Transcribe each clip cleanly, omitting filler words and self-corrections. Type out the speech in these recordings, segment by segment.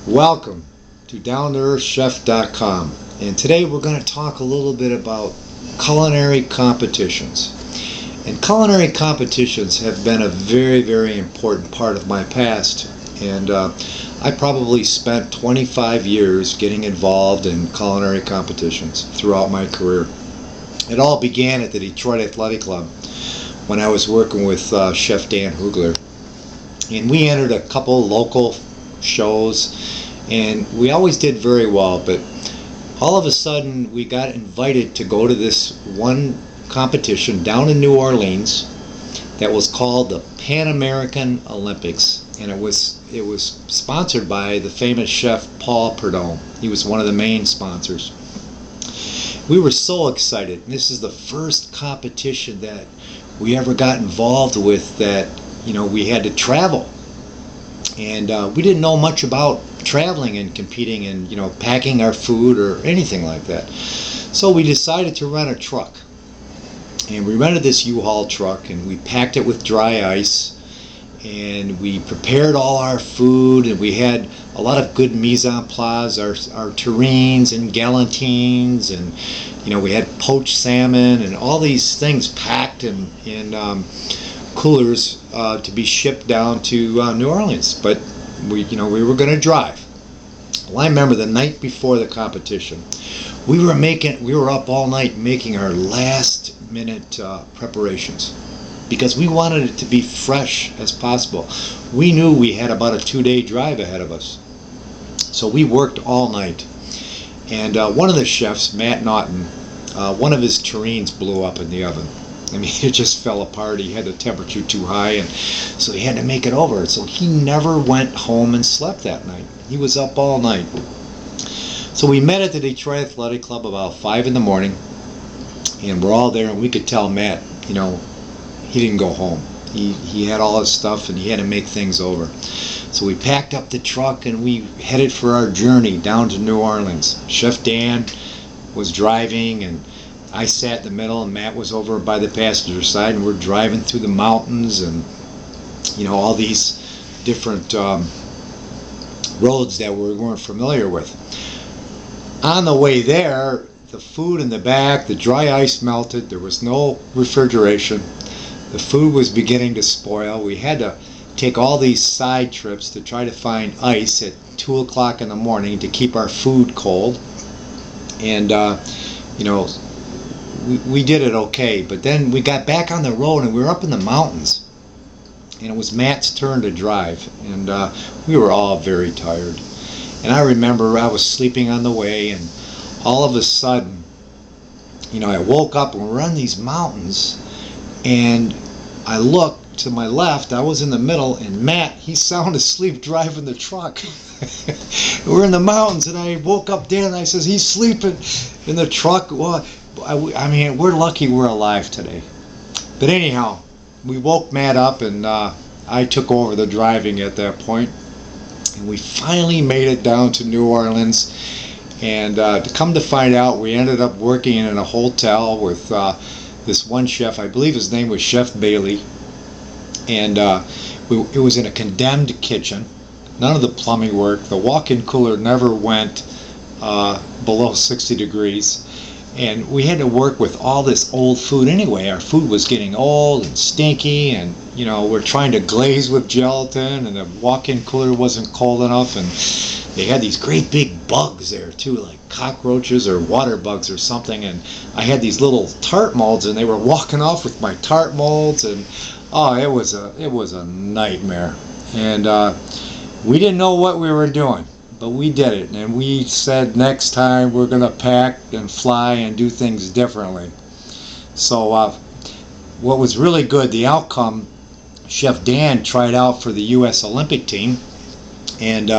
Welcome to DownToEarthChef.com, and today we're going to talk a little bit about culinary competitions. And culinary competitions have been a very, very important part of my past, and I probably spent 25 years getting involved in culinary competitions throughout my career. It all began at the Detroit Athletic Club when I was working with Chef Dan Hugler, and we entered a couple local shows, and we always did very well, but all of a sudden we got invited to go to this one competition down in New Orleans that was called the Pan American Olympics, and it was sponsored by the famous chef Paul Perdon. He was one of the main sponsors. We were so excited. This is the first competition that we ever got involved with that, we had to travel. And we didn't know much about traveling and competing and, packing our food or anything like that. So we decided to rent a truck. And we rented this U-Haul truck, and we packed it with dry ice. And we prepared all our food, and we had a lot of good mise en place, our terrines and galantines, and we had poached salmon and all these things packed in coolers to be shipped down to New Orleans. But we were going to drive. Well, I remember the night before the competition, we were up all night making our last minute preparations, because we wanted it to be fresh as possible. We knew we had about a 2-day drive ahead of us. So we worked all night. And one of the chefs, Matt Naughton, one of his terrines blew up in the oven. I mean, it just fell apart. He had the temperature too high, and so he had to make it over. So he never went home and slept that night. He was up all night. So we met at the Detroit Athletic Club about 5 in the morning, and we're all there, and we could tell Matt, he didn't go home. He had all his stuff, and he had to make things over. So we packed up the truck, and we headed for our journey down to New Orleans. Chef Dan was driving, and I sat in the middle, and Matt was over by the passenger side, and we're driving through the mountains and, all these different roads that we weren't familiar with. On the way there, the food in the back, the dry ice melted. There was no refrigeration. The food was beginning to spoil. We had to take all these side trips to try to find ice at 2 o'clock in the morning to keep our food cold. And, we did it okay, but then we got back on the road, and we were up in the mountains, and it was Matt's turn to drive, and we were all very tired. And I remember I was sleeping on the way, and all of a sudden, I woke up, and we're on these mountains, and I looked to my left. I was in the middle, and Matt, he's sound asleep driving the truck. We're in the mountains, and I woke up there, and I says, he's sleeping in the truck. Well, I mean, we're lucky we're alive today. But anyhow, we woke Matt up, and I took over the driving at that point, and we finally made it down to New Orleans. And to come to find out, we ended up working in a hotel with this one chef. I believe his name was Chef Bailey, and it was in a condemned kitchen. None of the plumbing worked. The walk-in cooler never went below 60 degrees. And we had to work with all this old food anyway. Our food was getting old and stinky, and we're trying to glaze with gelatin, and the walk-in cooler wasn't cold enough, and they had these great big bugs there too, like cockroaches or water bugs or something. And I had these little tart molds, and they were walking off with my tart molds, and it was a nightmare. And we didn't know what we were doing, but we did it, and we said next time we're going to pack and fly and do things differently. So what was really good, the outcome, Chef Dan tried out for the U.S. Olympic team, and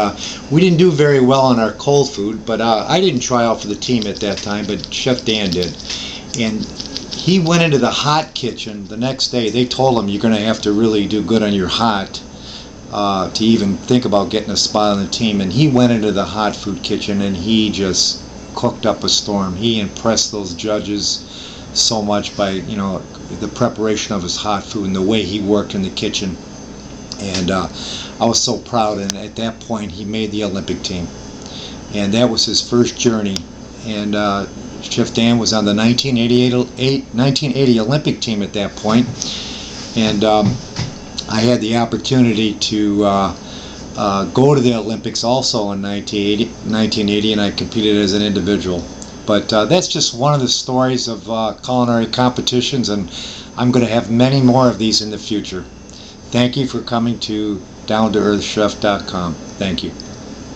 we didn't do very well on our cold food, but I didn't try out for the team at that time, but Chef Dan did. And he went into the hot kitchen the next day. They told him, you're going to have to really do good on your hot to even think about getting a spot on the team. And he went into the hot food kitchen, and he just cooked up a storm. He impressed those judges so much by the preparation of his hot food and the way he worked in the kitchen. And I was so proud. And at that point, he made the Olympic team, and that was his first journey. And Chef Dan was on the 1980 Olympic team at that point, and I had the opportunity to go to the Olympics also in 1980, and I competed as an individual. But that's just one of the stories of culinary competitions, and I'm going to have many more of these in the future. Thank you for coming to DownToEarthChef.com. Thank you.